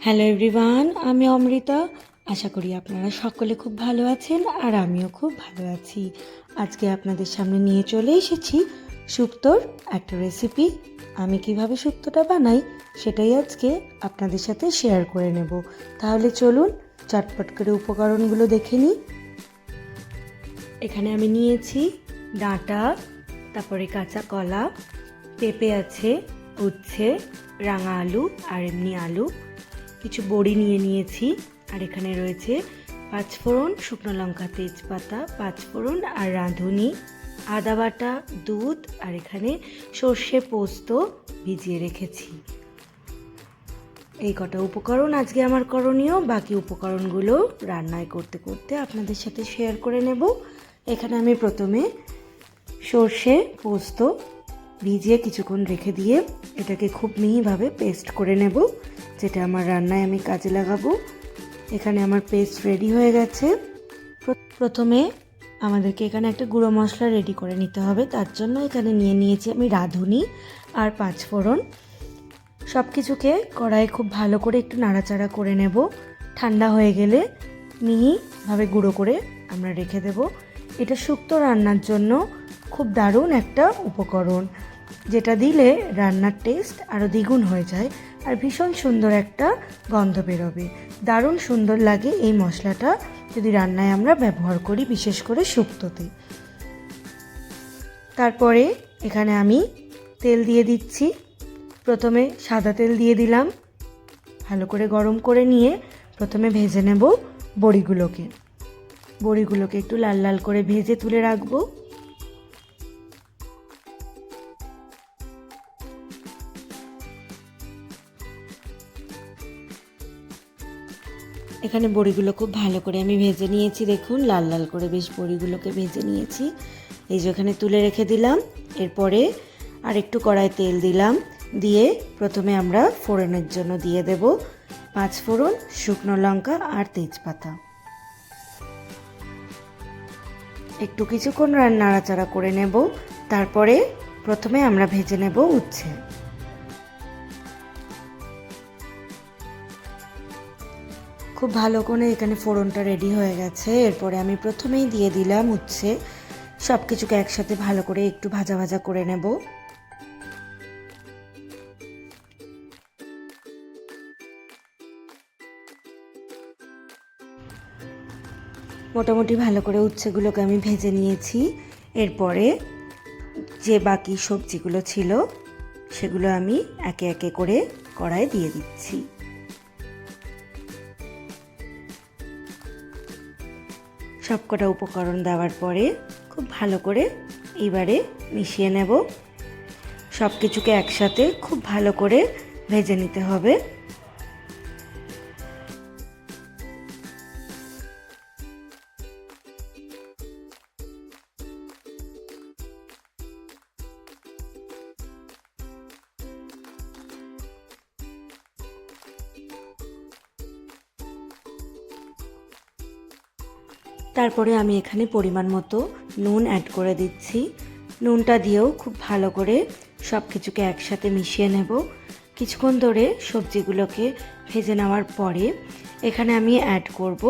Hello everyone, আমি অমৃতা। আশা করি আপনারা সকলে খুব ভালো আছেন আর আমিও খুব ভালো আছি। আজকে আপনাদের সামনে নিয়ে চলে এসেছি শুক্তোর একটা রেসিপি। আমি কিভাবে শুক্তোটা বানাই সেটাই আজকে আপনাদের সাথে শেয়ার করে নেব। তাহলে চলুন চটপট করে উপকরণগুলো দেখে নিই। এখানে আমি নিয়েছি ডাঁটা, তারপরে কাঁচা কলা, পেঁপে আছে, উচ্ছে, রাঙা আলু আর এমনি আলু, কিছু বড়ি নিয়েছি। আর এখানে রয়েছে পাঁচফোড়ন, শুকনো লঙ্কা, তেজপাতা, পাঁচফোড়ন আর রাঁধুনি, আদা বাটা, দুধ আর এখানে সর্ষে পোস্ত ভিজিয়ে রেখেছি। এই কটা উপকরণ আজকে আমার করণীয়। বাকি উপকরণগুলো রান্নায় করতে করতে আপনাদের সাথে শেয়ার করে নেব। এখানে আমি প্রথমে সর্ষে পোস্ত ভিজিয়ে কিছুক্ষণ রেখে দিয়ে এটাকে খুব মিহিভাবে পেস্ট করে নেব, যেটা আমার রান্নায় আমি কাজে লাগাবো। এখানে আমার পেস্ট রেডি হয়ে গেছে। প্রথমে আমাদেরকে এখানে একটা গুঁড়ো মশলা রেডি করে নিতে হবে। তার জন্য এখানে নিয়েছি আমি রাঁধুনি আর পাঁচফোড়ন। সব কিছুকে কড়াইয়ে খুব ভালো করে একটু নাড়াচাড়া করে নেব। ঠান্ডা হয়ে গেলে মিহিভাবে গুঁড়ো করে আমরা রেখে দেব। এটা শুক্তো রান্নার জন্য খুব দারুণ একটা উপকরণ, যেটা দিলে রান্নার টেস্ট আরও দ্বিগুণ হয়ে যায় আর ভীষণ সুন্দর একটা গন্ধ বেরোবে। দারুণ সুন্দর লাগে এই মশলাটা যদি রান্নায় আমরা ব্যবহার করি, বিশেষ করে শুক্তোতে। তারপরে এখানে আমি তেল দিয়ে দিচ্ছি। প্রথমে সাদা তেল দিয়ে দিলাম, ভালো করে গরম করে নিয়ে প্রথমে ভেজে নেব বড়িগুলোকে একটু লাল লাল করে ভেজে তুলে রাখবো। এখানে বড়িগুলো খুব ভালো করে আমি ভেজে নিয়েছি। দেখুন লাল লাল করে বেশ বড়িগুলোকে ভেজে নিয়েছি। এই যে এখানে তুলে রেখে দিলাম। এরপরে আর একটু কড়াই তেল দিলাম, দিয়ে প্রথমে আমরা ফোড়নের জন্য দিয়ে দেব পাঁচফোড়ন, শুকনো লঙ্কা আর তেজপাতা। একটু কিছুক্ষণ নাড়াচাড়া করে নেব। তারপরে প্রথমে আমরা ভেজে নেব উচ্ছে। খুব ভালো করে এখানে ফোড়নটা রেডি হয়ে গেছে। এরপরে আমি প্রথমেই দিয়ে দিলাম উচ্ছে। সব কিছুকে একসাথে ভালো করে একটু ভাজা ভাজা করে নেব। মোটামুটি ভালো করে উচ্ছেগুলোকে আমি ভেজে নিয়েছি। এরপরে যে বাকি সবজিগুলো ছিল সেগুলো আমি একে একে করে কড়াইয়ে দিয়ে দিচ্ছি। সবকটা উপকরণ দেওয়ার পরে খুব ভালো করে এবারে মিশিয়ে নেব। সব কিছুকে একসাথে খুব ভালো করে ভেজে নিতে হবে। তারপরে আমি এখানে পরিমাণ মতো নুন অ্যাড করে দিচ্ছি। নুনটা দিয়েও খুব ভালো করে সব কিছুকে একসাথে মিশিয়ে নেব। কিছুক্ষণ ধরে সবজিগুলোকে ভেজে নেওয়ার পরে এখানে আমি অ্যাড করব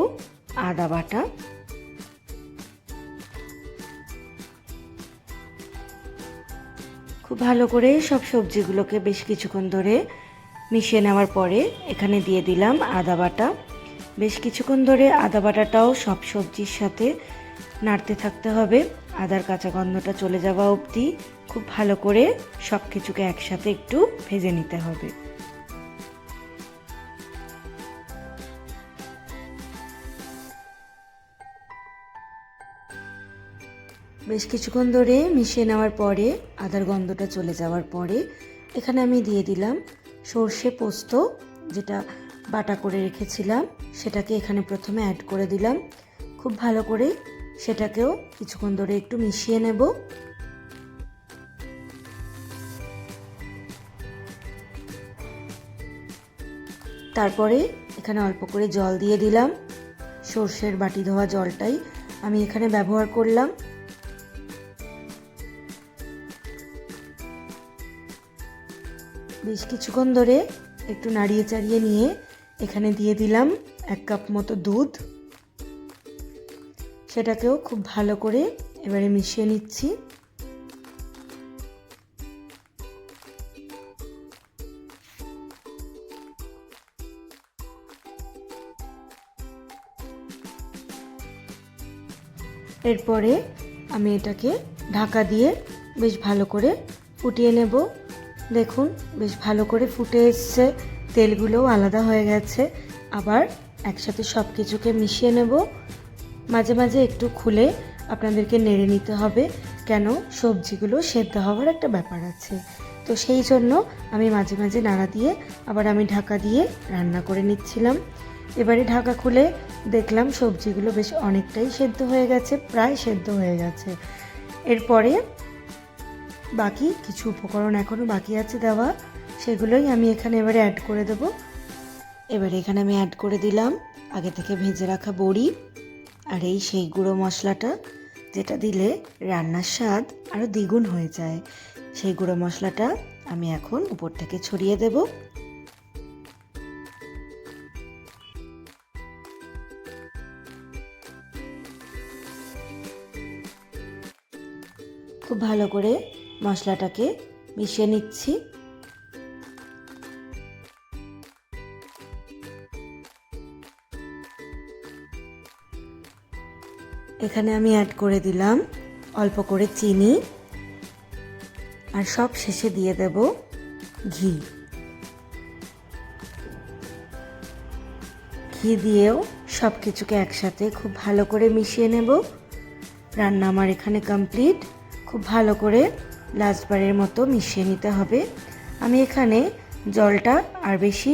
আদা বাটা। খুব ভালো করে সব সবজিগুলোকে বেশ কিছুক্ষণ ধরে মিশিয়ে নেওয়ার পরে এখানে দিয়ে দিলাম আদা বাটা। বেশ কিছুক্ষণ ধরে আদা বাটাটাও সব সবজির সাথে নাড়তে থাকতে হবে, আদার কাঁচা গন্ধটা চলে যাওয়া অবধি খুব ভালো করে সব কিছুকে একসাথে একটু ভেজে নিতে হবে। বেশ কিছুক্ষণ ধরে মিশিয়ে নেওয়ার পরে আদার গন্ধটা চলে যাওয়ার পরে এখানে আমি দিয়ে দিলাম সর্ষে পোস্ত, যেটা বাটা করে রেখেছিলাম সেটাকে এখানে প্রথমে অ্যাড করে দিলাম। খুব ভালো করে সেটাকেও কিছুক্ষণ ধরে একটু মিশিয়ে নেব। তারপরে এখানে অল্প করে জল দিয়ে দিলাম। সর্ষের বাটি ধোয়া জলটাই আমি এখানে ব্যবহার করলাম। বেশ কিছুক্ষণ ধরে একটু নাড়িয়ে চাড়িয়ে নিয়ে এখানে দিয়ে দিলাম 1 কাপ মতো দুধ, সেটাকেও খুব ভালো করে এবারে মিশিয়ে নিচ্ছি। এরপরে আমি এটাকে ঢাকা দিয়ে বেশ ভালো করে ফুটিয়ে নেব। দেখুন বেশ ভালো করে ফুটে এসছে, তেলগুলোও আলাদা হয়ে গেছে। আবার একসাথে সব কিছুকে মিশিয়ে নেব। মাঝে মাঝে একটু খুলে আপনাদেরকে নেড়ে নিতে হবে, কেন সবজিগুলো সেদ্ধ হওয়ার একটা ব্যাপার আছে। তো সেই জন্য আমি মাঝে মাঝে নাড়া দিয়ে আবার আমি ঢাকা দিয়ে রান্না করে নিচ্ছিলাম। এবারে ঢাকা খুলে দেখলাম সবজিগুলো বেশ অনেকটাই সেদ্ধ হয়ে গেছে, প্রায় সেদ্ধ হয়ে গেছে। এরপরে বাকি কিছু উপকরণ এখনও বাকি আছে দেওয়া, সেগুলোই আমি এখানে এবারে অ্যাড করে দেব। এবারে এখানে আমি অ্যাড করে দিলাম আগে থেকে ভেজে রাখা বড়ি, আর এই সেই গুঁড়ো মশলাটা, যেটা দিলে রান্নার স্বাদ আরও দ্বিগুণ হয়ে যায়। সেই গুঁড়ো মশলাটা আমি এখন উপর থেকে ছড়িয়ে দেব। খুব ভালো করে মশলাটাকে মিশিয়ে নিচ্ছি। এখানে আমি অ্যাড করে দিলাম অল্প করে চিনি, আর সব শেষে দিয়ে দেব ঘি। ঘি দিয়েও সব কিছুকে একসাথে খুব ভালো করে মিশিয়ে নেব। রান্না আমার এখানে কমপ্লিট। খুব ভালো করে লাস্টবারের মতো মিশিয়ে নিতে হবে। আমি এখানে জলটা আর বেশি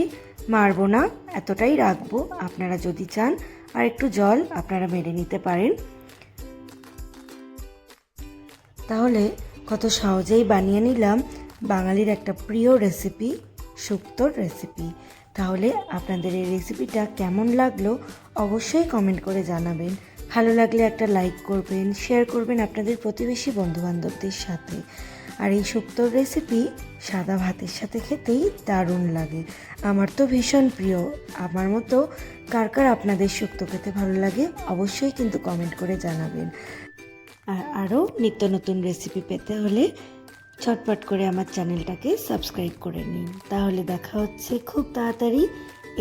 মারবো না, এতটাই রাখবো। আপনারা যদি চান আর একটু জল আপনারা মেরে নিতে পারেন। তাহলে কত সহজেই বানিয়ে নিলাম বাঙালির একটা প্রিয় রেসিপি, শুক্তোর রেসিপি। তাহলে আপনাদের এই রেসিপিটা কেমন লাগলো অবশ্যই কমেন্ট করে জানাবেন। ভালো লাগলে একটা লাইক করবেন, শেয়ার করবেন আপনাদের প্রতিবেশী বন্ধুবান্ধবদের সাথে। আর এই শুক্তোর রেসিপি সাদা ভাতের সাথে খেতেই দারুণ লাগে। আমার তো ভীষণ প্রিয়। আমার মতো কার কার আপনাদের শুক্তো খেতে ভালো লাগে অবশ্যই কিন্তু কমেন্ট করে জানাবেন। আর আরও নিত্য নতুন রেসিপি পেতে হলে ঝটপট করে আমার চ্যানেলটাকে সাবস্ক্রাইব করে নিন। তাহলে দেখা হচ্ছে খুব তাড়াতাড়ি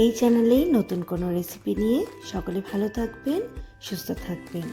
এই চ্যানেলেই নতুন কোনো রেসিপি নিয়ে। সকলে ভালো থাকবেন, সুস্থ থাকবেন।